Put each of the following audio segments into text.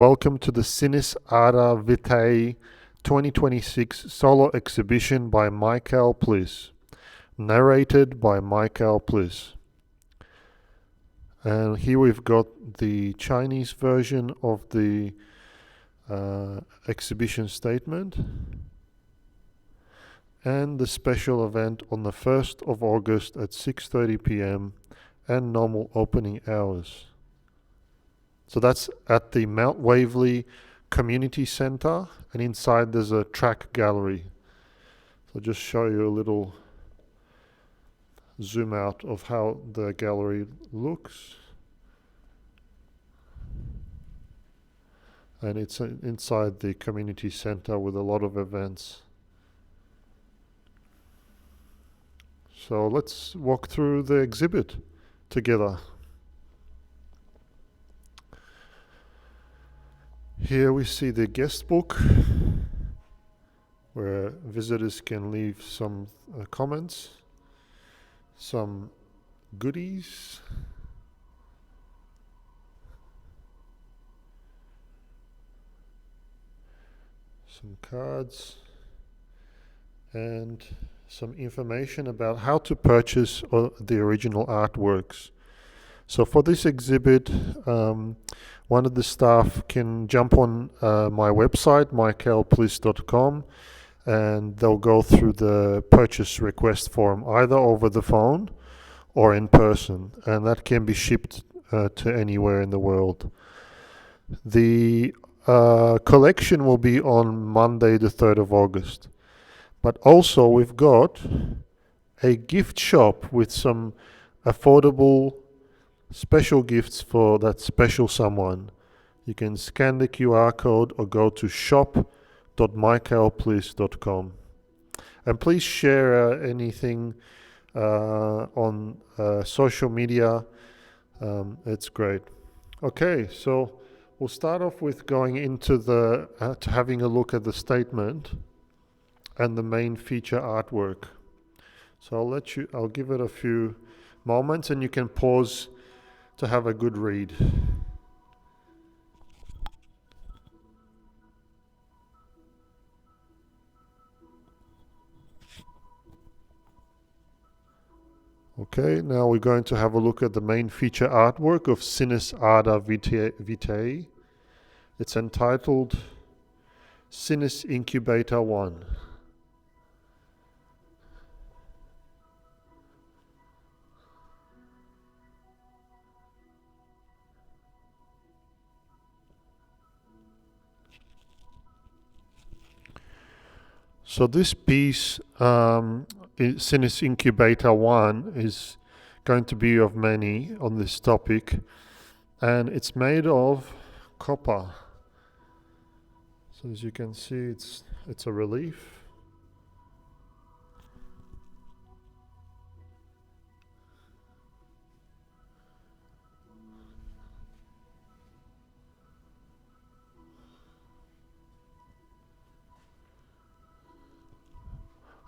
Welcome to the Cinis Ardor Vitae 2026 solo exhibition by Michal Plis, narrated by Michal Plis. And here we've got the Chinese version of the exhibition statement and the special event on the 1st of August at 6:30 p.m. and normal opening hours. So that's at the Mount Waverley Community Centre, and inside there's a track gallery. So I'll just show you a little zoom out of how the gallery looks. And it's inside the community centre with a lot of events. So let's walk through the exhibit together. Here we see the guest book, where visitors can leave some comments, some goodies, some cards, and some information about how to purchase the original artworks. So for this exhibit, one of the staff can jump on my website, michalplis.com, and they'll go through the purchase request form either over the phone or in person, and that can be shipped to anywhere in the world. The collection will be on Monday the 3rd of August, but also we've got a gift shop with some affordable special gifts for that special someone. You can scan the QR code or go to shop.michalplis.com. And please share anything on social media. It's great. Okay, so we'll start off with going into to having a look at the statement and the main feature artwork. So I'll give it a few moments, and you can pause to have a good read. Okay, now we're going to have a look at the main feature artwork of Cinis Ardor Vitae. It's entitled Cinis Incubator 1. So this piece, Cinis Incubator 1, is going to be of many on this topic, and it's made of copper. So as you can see, it's a relief.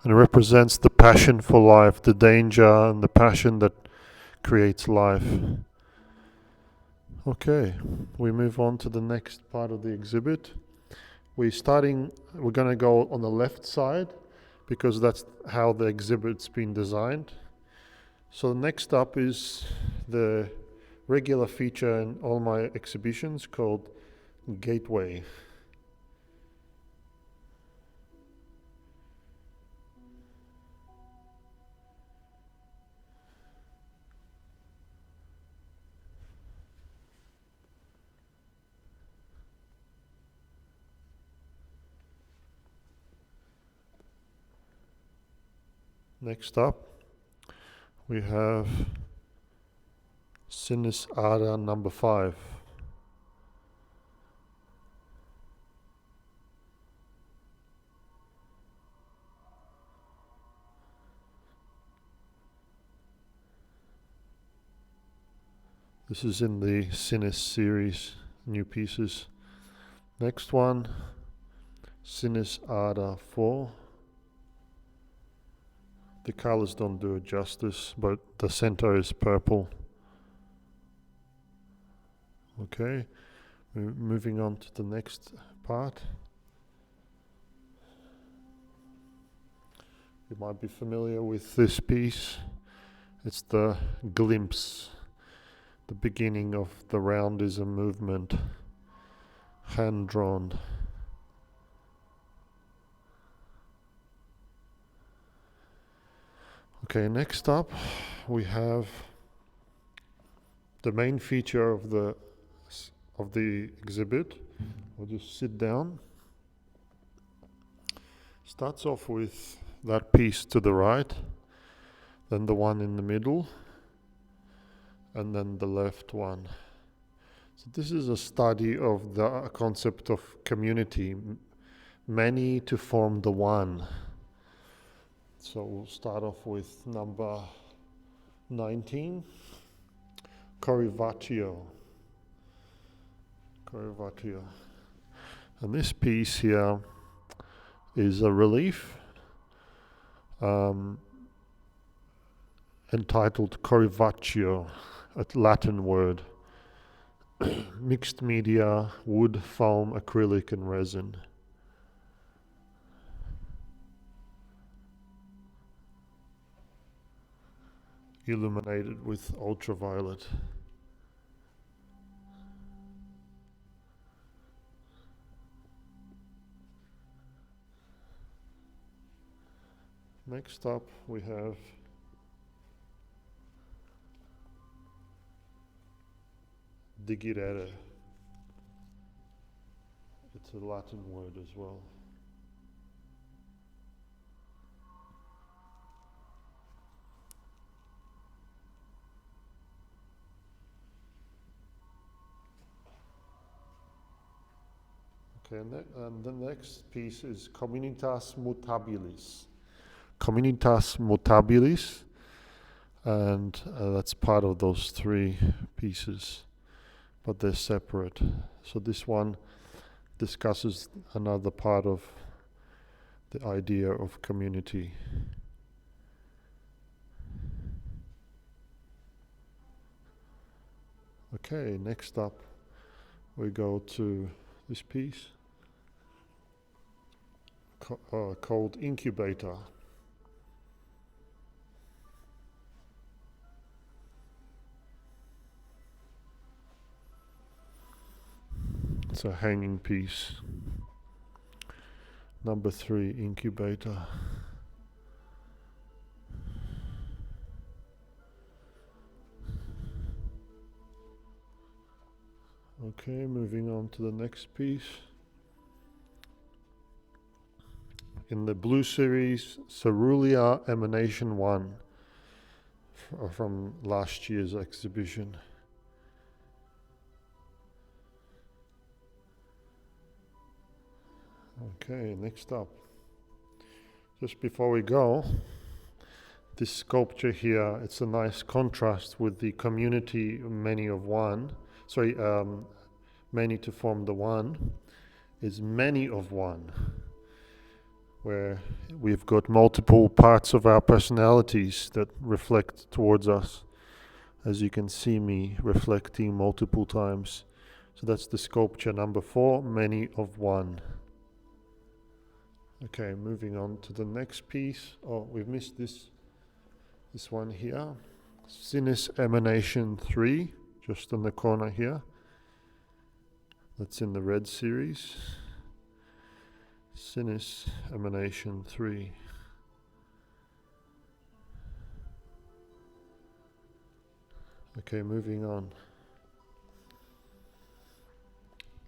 And it represents the passion for life, the danger and the passion that creates life. Okay, we move on to the next part of the exhibit. We're going to go on the left side because that's how the exhibit's been designed. So next up is the regular feature in all my exhibitions called Gateway. Next up, we have Cinis Ardor number 5. This is in the Cinis series, new pieces. Next one, Cinis Ardor 4. The colors don't do it justice, but the center is purple. Okay. Moving on to the next part. You might be familiar with this piece. It's the glimpse, the beginning of the Roundism movement, hand-drawn. Okay, next up we have the main feature of the exhibit. We'll just sit down. Starts off with that piece to the right, then the one in the middle, and then the left one. So this is a study of the concept of community, many to form the one. So we'll start off with number 19, Corrivatio. And this piece here is a relief entitled Corrivatio, a Latin word. Mixed media, wood, foam, acrylic and resin. Illuminated with ultraviolet. Next up we have digirere. It's a Latin word as well. Okay, and the next piece is Communitas Mutabilis. Communitas Mutabilis, and that's part of those three pieces, but they're separate. So this one discusses another part of the idea of community. Okay, next up we go to this piece called Incubator. It's a hanging piece. Number 3, Incubator. Okay, moving on to the next piece. In the blue series, Cerulean Emanation 1 from last year's exhibition. Okay, next up. Just before we go, this sculpture here, it's a nice contrast with the community many of one. Many to form the one is many of one, where we've got multiple parts of our personalities that reflect towards us, as you can see me reflecting multiple times. So that's the sculpture number 4, many of one. Okay, moving on to the next piece. Oh, we've missed this one here. Cinis Emanation 3, just in the corner here. That's in the red series. Cinis Emanation 3. Okay, moving on.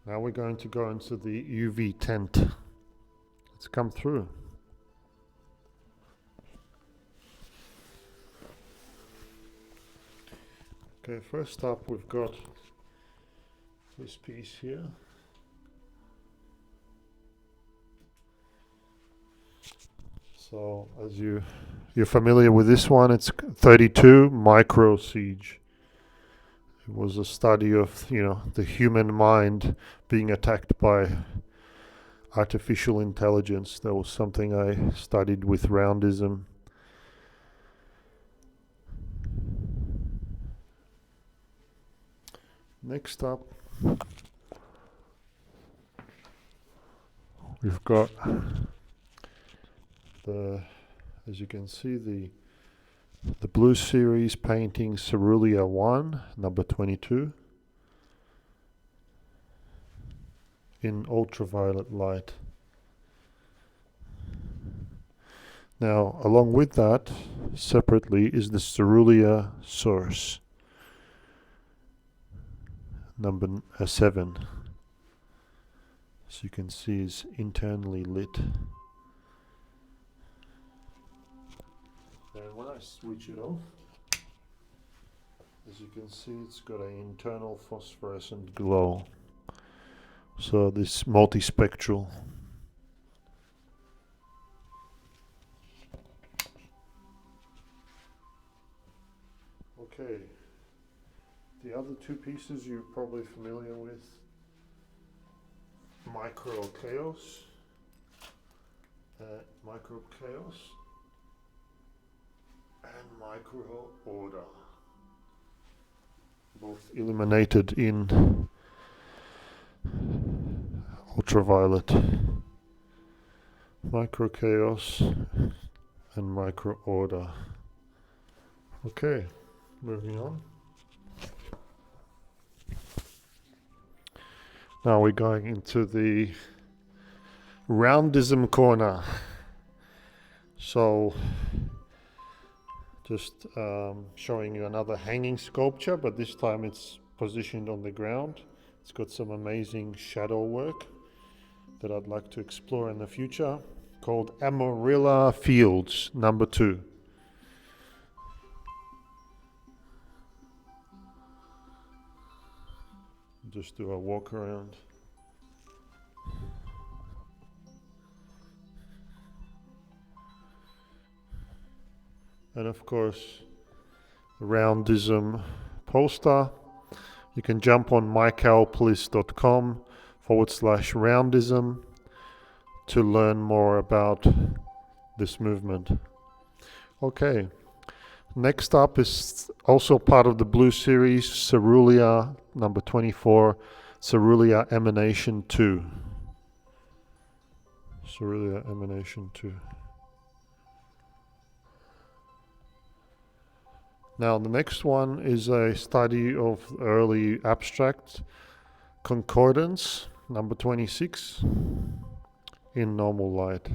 Now we're going to go into the UV tent. Let's come through. Okay, first up we've got this piece here. So as you're familiar with this one, it's 32 micro siege. It was a study of, the human mind being attacked by artificial intelligence. That was something I studied with Roundism. Next up, we've got as you can see, the Blue Series painting Cerulean 1, number 22, in ultraviolet light. Now, along with that, separately, is the Cerulean source, number 7. As you can see, is internally lit. And when I switch it off, as you can see, it's got an internal phosphorescent glow. So this multispectral. Okay, the other two pieces you're probably familiar with: Micro Chaos, and Micro Order, both illuminated in ultraviolet. Micro Chaos and Micro Order. Okay, moving on. Now we're going into the Roundism corner. So just showing you another hanging sculpture, but this time it's positioned on the ground. It's got some amazing shadow work that I'd like to explore in the future, called Amarilla Fields, number 2. Just do a walk around. And of course, the Roundism poster. You can jump on michalplis.com/Roundism to learn more about this movement. Okay, next up is also part of the Blue Series, Cerulean, number 24, Cerulean Emanation 2. Cerulean Emanation 2. Now the next one is a study of early abstract concordance, number 26, in normal light.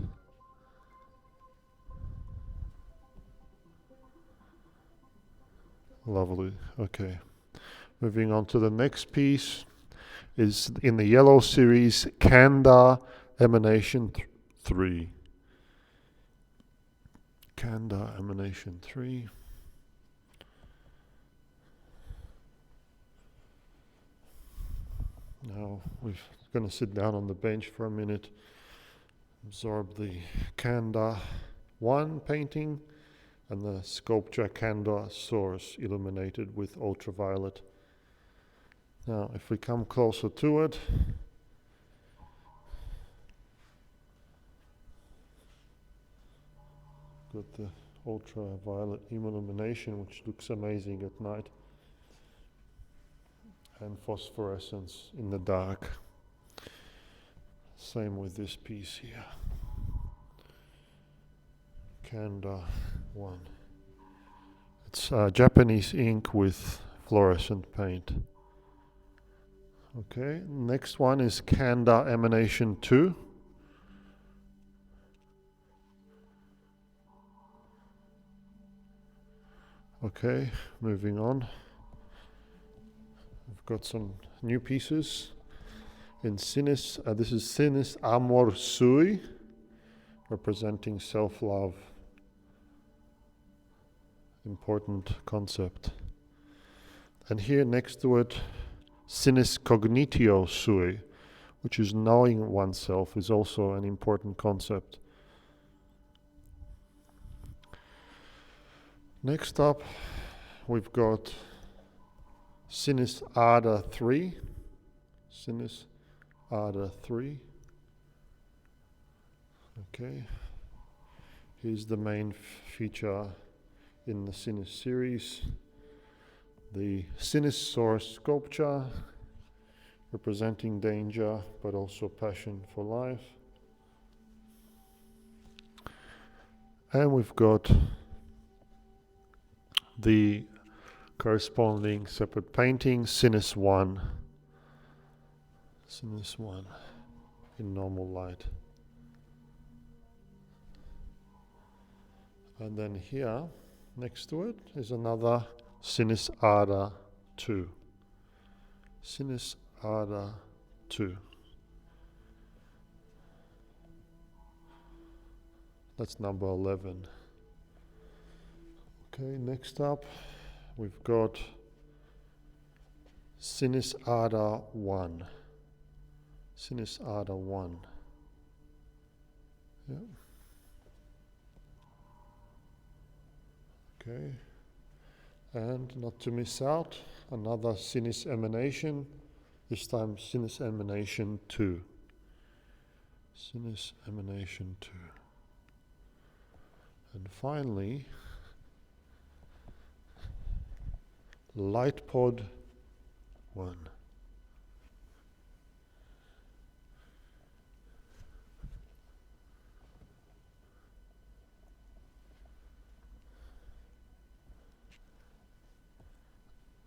Lovely. Okay. Moving on to the next piece is in the yellow series, Kanda Emanation 3. Kanda Emanation 3. Now we're going to sit down on the bench for a minute, absorb the Kanda 1 painting and the sculpture Kanda source illuminated with ultraviolet. Now if we come closer to it, got the ultraviolet illumination, which looks amazing at night, and phosphorescence in the dark. Same with this piece here. Kanda 1. It's Japanese ink with fluorescent paint. Okay, next one is Kanda Emanation 2. Okay, moving on. I've got some new pieces in Cinis. This is Cinis Ardor Vitae, representing self-love. Important concept. And here next to it, Cinis Cognitio Sui, which is knowing oneself, is also an important concept. Next up, we've got Cinis Ardor 3. Cinis Ardor 3. Okay. Here's the main feature in the Cinis series. The Cinis source sculpture, representing danger, but also passion for life. And we've got the corresponding separate painting, Cinis 1. Cinis 1 in normal light. And then here, next to it, is another Cinis Ardor 2. Cinis Ardor 2. That's number 11. Okay, next up, we've got Cinis Ardor 1. Cinis Ardor 1. Yeah. Okay, and not to miss out, another Cinis emanation, this time Cinis emanation 2. Cinis emanation 2. And finally, light pod 1.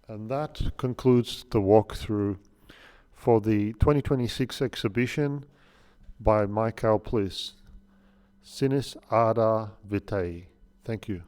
And that concludes the walkthrough for the 2026 exhibition by Michal Plis, Cinis Ardor Vitae. Thank you.